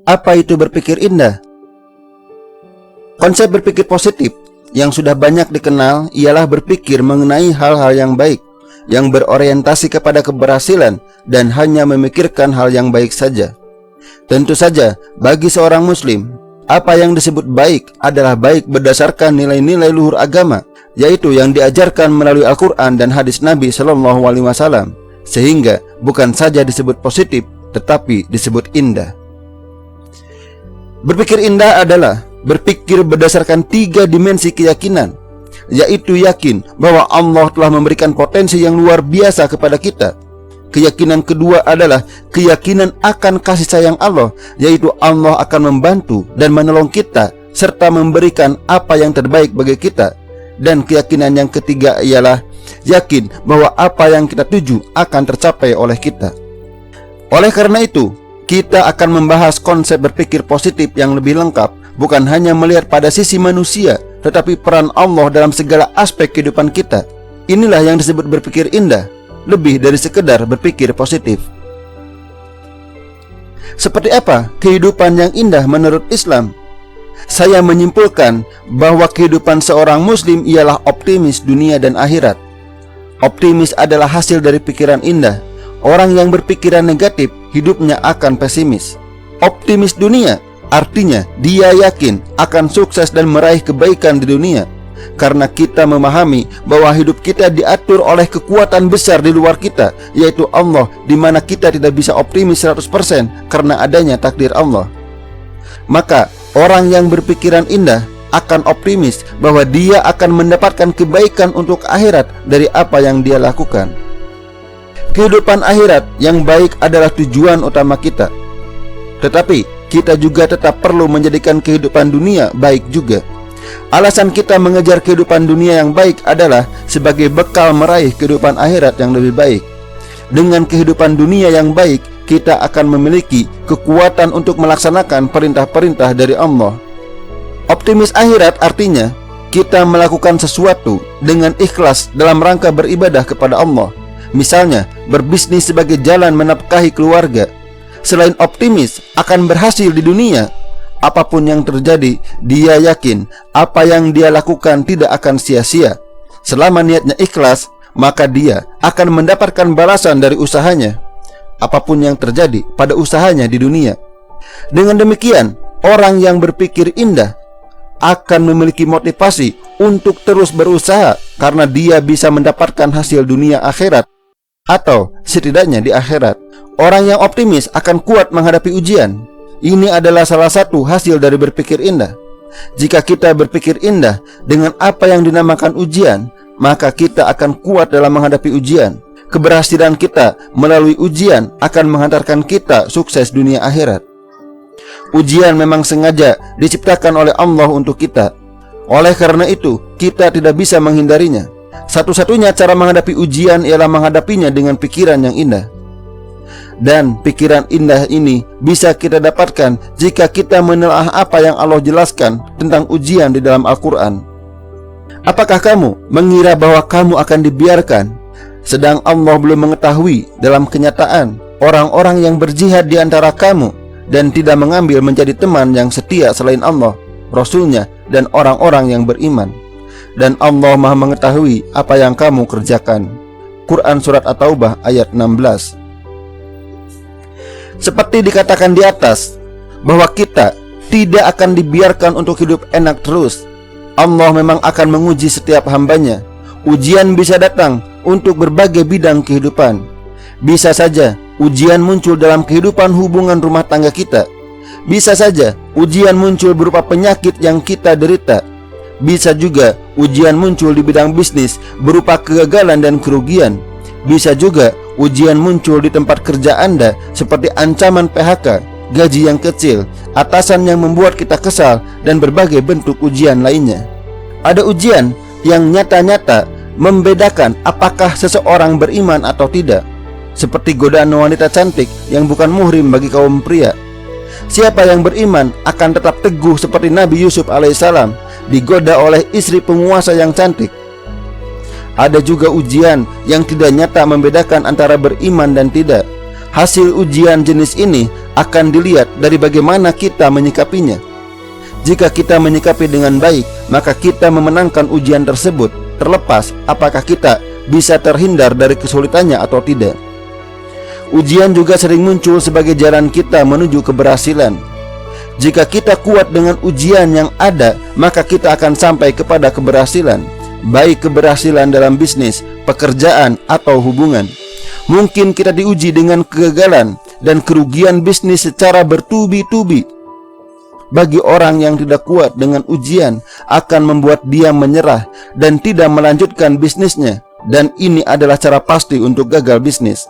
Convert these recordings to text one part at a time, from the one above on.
Apa itu berpikir indah? Konsep berpikir positif yang sudah banyak dikenal ialah berpikir mengenai hal-hal yang baik, yang berorientasi kepada keberhasilan dan hanya memikirkan hal yang baik saja. Tentu saja, bagi seorang muslim, apa yang disebut baik adalah baik berdasarkan nilai-nilai luhur agama, yaitu yang diajarkan melalui Al-Quran dan hadis Nabi SAW, sehingga bukan saja disebut positif, tetapi disebut indah. Berpikir indah adalah berpikir berdasarkan 3 dimensi keyakinan, yaitu yakin bahwa Allah telah memberikan potensi yang luar biasa kepada kita. Keyakinan kedua adalah keyakinan akan kasih sayang Allah, yaitu Allah akan membantu dan menolong kita serta memberikan apa yang terbaik bagi kita. Dan keyakinan yang ketiga ialah yakin bahwa apa yang kita tuju akan tercapai oleh kita. Oleh karena itu, kita akan membahas konsep berpikir positif yang lebih lengkap, bukan hanya melihat pada sisi manusia, tetapi peran Allah dalam segala aspek kehidupan kita. Inilah yang disebut berpikir indah, lebih dari sekedar berpikir positif. Seperti apa kehidupan yang indah menurut Islam? Saya menyimpulkan bahwa kehidupan seorang muslim ialah optimis dunia dan akhirat. Optimis adalah hasil dari pikiran indah. Orang yang berpikiran negatif, hidupnya akan pesimis. Optimis dunia artinya dia yakin akan sukses dan meraih kebaikan di dunia, karena kita memahami bahwa hidup kita diatur oleh kekuatan besar di luar kita, yaitu Allah, di mana kita tidak bisa optimis 100% karena adanya takdir Allah. Maka orang yang berpikiran indah akan optimis bahwa dia akan mendapatkan kebaikan untuk akhirat dari apa yang dia lakukan. Kehidupan akhirat yang baik adalah tujuan utama kita, tetapi kita juga tetap perlu menjadikan kehidupan dunia baik juga. Alasan kita mengejar kehidupan dunia yang baik adalah sebagai bekal meraih kehidupan akhirat yang lebih baik. Dengan kehidupan dunia yang baik, kita akan memiliki kekuatan untuk melaksanakan perintah-perintah dari Allah. Optimis akhirat artinya kita melakukan sesuatu dengan ikhlas dalam rangka beribadah kepada Allah. Misalnya, berbisnis sebagai jalan menafkahi keluarga. Selain optimis akan berhasil di dunia, apapun yang terjadi, dia yakin apa yang dia lakukan tidak akan sia-sia. Selama niatnya ikhlas, maka dia akan mendapatkan balasan dari usahanya, apapun yang terjadi pada usahanya di dunia. Dengan demikian, orang yang berpikir indah akan memiliki motivasi untuk terus berusaha, karena dia bisa mendapatkan hasil dunia akhirat, atau setidaknya di akhirat. Orang yang optimis akan kuat menghadapi ujian. Ini adalah salah satu hasil dari berpikir indah. Jika kita berpikir indah dengan apa yang dinamakan ujian, maka kita akan kuat dalam menghadapi ujian. Keberhasilan kita melalui ujian akan menghantarkan kita sukses dunia akhirat. Ujian memang sengaja diciptakan oleh Allah untuk kita. Oleh karena itu, kita tidak bisa menghindarinya. Satu-satunya cara menghadapi ujian ialah menghadapinya dengan pikiran yang indah. Dan pikiran indah ini bisa kita dapatkan jika kita menelaah apa yang Allah jelaskan tentang ujian di dalam Al-Quran. Apakah kamu mengira bahwa kamu akan dibiarkan, sedang Allah belum mengetahui dalam kenyataan orang-orang yang berjihad di antara kamu dan tidak mengambil menjadi teman yang setia selain Allah, Rasulnya, dan orang-orang yang beriman? Dan Allah Maha mengetahui apa yang kamu kerjakan. Quran Surat At-Taubah ayat 16. Seperti dikatakan di atas, bahwa kita tidak akan dibiarkan untuk hidup enak terus. Allah memang akan menguji setiap hambanya. Ujian bisa datang untuk berbagai bidang kehidupan. Bisa saja ujian muncul dalam kehidupan hubungan rumah tangga kita. Bisa saja ujian muncul berupa penyakit yang kita derita. Bisa juga ujian muncul di bidang bisnis berupa kegagalan dan kerugian. Bisa juga ujian muncul di tempat kerja Anda seperti ancaman PHK, gaji yang kecil, atasan yang membuat kita kesal, dan berbagai bentuk ujian lainnya. Ada ujian yang nyata-nyata membedakan apakah seseorang beriman atau tidak, seperti godaan wanita cantik yang bukan muhrim bagi kaum pria. Siapa yang beriman akan tetap teguh seperti Nabi Yusuf alaihissalam digoda oleh istri penguasa yang cantik. Ada juga ujian yang tidak nyata membedakan antara beriman dan tidak. Hasil ujian jenis ini akan dilihat dari bagaimana kita menyikapinya. Jika kita menyikapi dengan baik, maka kita memenangkan ujian tersebut, terlepas apakah kita bisa terhindar dari kesulitannya atau tidak. Ujian juga sering muncul sebagai jalan kita menuju keberhasilan. Jika kita kuat dengan ujian yang ada, maka kita akan sampai kepada keberhasilan, baik keberhasilan dalam bisnis, pekerjaan, atau hubungan. Mungkin kita diuji dengan kegagalan dan kerugian bisnis secara bertubi-tubi. Bagi orang yang tidak kuat dengan ujian, akan membuat dia menyerah dan tidak melanjutkan bisnisnya, dan ini adalah cara pasti untuk gagal bisnis.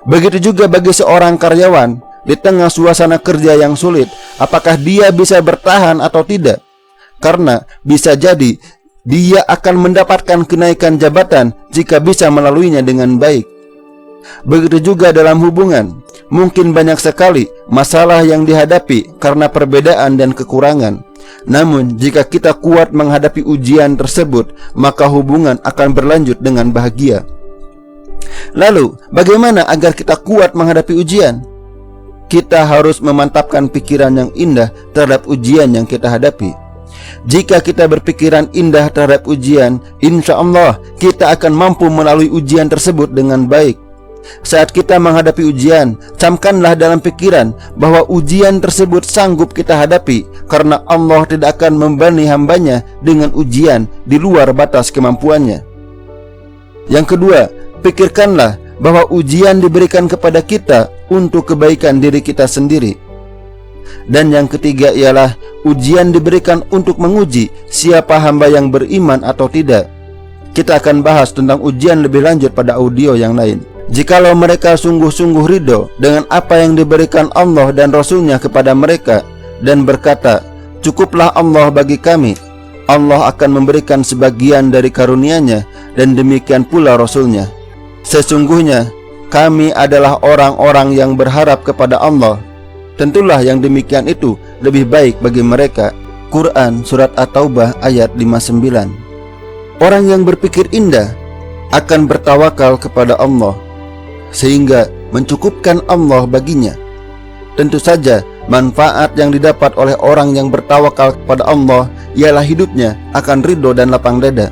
Begitu juga bagi seorang karyawan di tengah suasana kerja yang sulit, apakah dia bisa bertahan atau tidak? Karena bisa jadi dia akan mendapatkan kenaikan jabatan jika bisa melaluinya dengan baik. Begitu juga dalam hubungan, mungkin banyak sekali masalah yang dihadapi karena perbedaan dan kekurangan. Namun jika kita kuat menghadapi ujian tersebut, maka hubungan akan berlanjut dengan bahagia. Lalu, bagaimana agar kita kuat menghadapi ujian? Kita harus memantapkan pikiran yang indah terhadap ujian yang kita hadapi. Jika kita berpikiran indah terhadap ujian, insya Allah kita akan mampu melalui ujian tersebut dengan baik. Saat kita menghadapi ujian, camkanlah dalam pikiran bahwa ujian tersebut sanggup kita hadapi, karena Allah tidak akan membebani hambanya dengan ujian di luar batas kemampuannya. Yang kedua, pikirkanlah bahwa ujian diberikan kepada kita untuk kebaikan diri kita sendiri. Dan yang ketiga ialah ujian diberikan untuk menguji siapa hamba yang beriman atau tidak. Kita akan bahas tentang ujian lebih lanjut pada audio yang lain. Jikalau mereka sungguh-sungguh ridho dengan apa yang diberikan Allah dan Rasulnya kepada mereka, dan berkata, cukuplah Allah bagi kami, Allah akan memberikan sebagian dari karunia-Nya, dan demikian pula Rasulnya. Sesungguhnya kami adalah orang-orang yang berharap kepada Allah. Tentulah yang demikian itu lebih baik bagi mereka. Quran Surat At-Taubah ayat 59. Orang yang berpikir indah akan bertawakal kepada Allah, sehingga mencukupkan Allah baginya. Tentu saja manfaat yang didapat oleh orang yang bertawakal kepada Allah ialah hidupnya akan ridho dan lapang dada.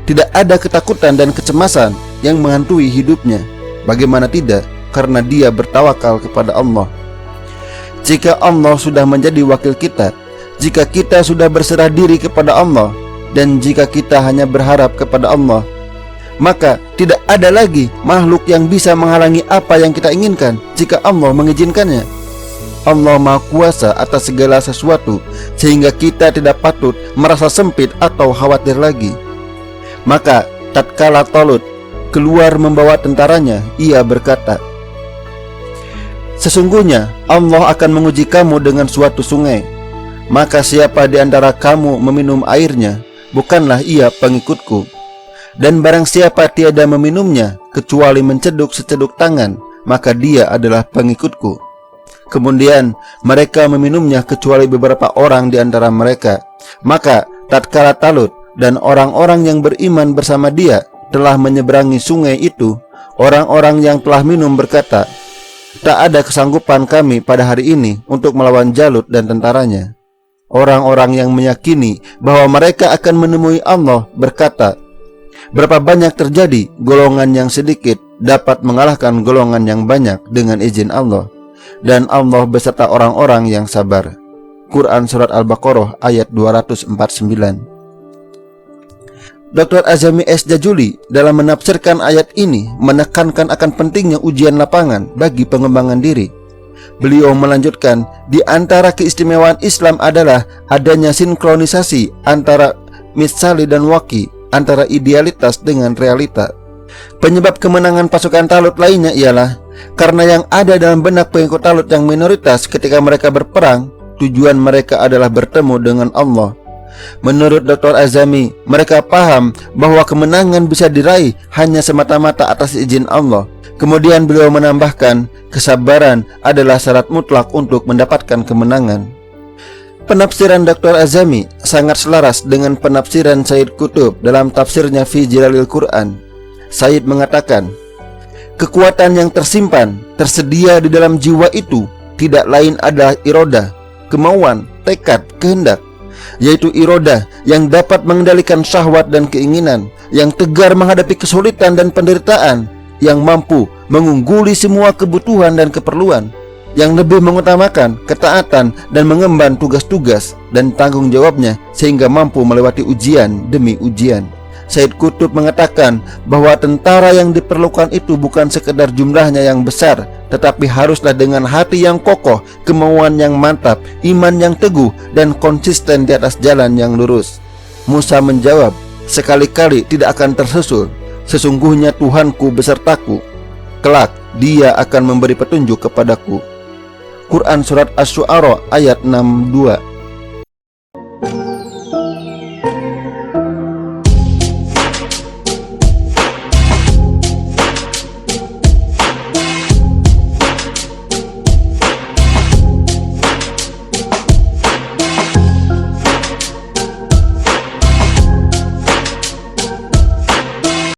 Tidak ada ketakutan dan kecemasan yang menghantui hidupnya. Bagaimana tidak, karena dia bertawakal kepada Allah. Jika Allah sudah menjadi wakil kita, jika kita sudah berserah diri kepada Allah, dan jika kita hanya berharap kepada Allah, maka tidak ada lagi makhluk yang bisa menghalangi apa yang kita inginkan jika Allah mengizinkannya. Allah Maha Kuasa atas segala sesuatu, sehingga kita tidak patut merasa sempit atau khawatir lagi. Maka tatkala Talut keluar membawa tentaranya, ia berkata, sesungguhnya Allah akan menguji kamu dengan suatu sungai. Maka siapa di antara kamu meminum airnya, bukanlah ia pengikutku. Dan barang siapa tiada meminumnya kecuali menceduk seceduk tangan, maka dia adalah pengikutku. Kemudian mereka meminumnya kecuali beberapa orang di antara mereka. Maka tatkala Talut dan orang-orang yang beriman bersama dia telah menyeberangi sungai itu, orang-orang yang telah minum berkata, tak ada kesanggupan kami pada hari ini untuk melawan Jalut dan tentaranya. Orang-orang yang meyakini bahwa mereka akan menemui Allah berkata, berapa banyak terjadi golongan yang sedikit dapat mengalahkan golongan yang banyak dengan izin Allah, dan Allah beserta orang-orang yang sabar. Quran Surat Al-Baqarah ayat 249. Dr. Azami S. Jajuli dalam menafsirkan ayat ini menekankan akan pentingnya ujian lapangan bagi pengembangan diri. Beliau melanjutkan, di antara keistimewaan Islam adalah adanya sinkronisasi antara misali dan waki, antara idealitas dengan realita. Penyebab kemenangan pasukan Talut lainnya ialah karena yang ada dalam benak pengikut Talut yang minoritas ketika mereka berperang, tujuan mereka adalah bertemu dengan Allah. Menurut Dr. Azami, mereka paham bahwa kemenangan bisa diraih hanya semata-mata atas izin Allah. Kemudian beliau menambahkan, kesabaran adalah syarat mutlak untuk mendapatkan kemenangan. Penafsiran Dr. Azami sangat selaras dengan penafsiran Sayyid Qutb dalam tafsirnya Fi Jilalil Quran. Sayyid mengatakan, Kekuatan yang tersimpan, tersedia di dalam jiwa itu tidak lain adalah iroda, kemauan, tekad, kehendak, yaitu iroda yang dapat mengendalikan syahwat dan keinginan, yang tegar menghadapi kesulitan dan penderitaan, yang mampu mengungguli semua kebutuhan dan keperluan, yang lebih mengutamakan ketaatan dan mengemban tugas-tugas dan tanggung jawabnya sehingga mampu melewati ujian demi ujian. Said Qutb mengatakan bahwa tentara yang diperlukan itu bukan sekedar jumlahnya yang besar, tetapi haruslah dengan hati yang kokoh, kemauan yang mantap, iman yang teguh, dan konsisten di atas jalan yang lurus. Musa menjawab, sekali-kali tidak akan tersusul. Sesungguhnya Tuhanku besertaku. Kelak Dia akan memberi petunjuk kepadaku. Quran Surat Asy-Syu'ara ayat 62.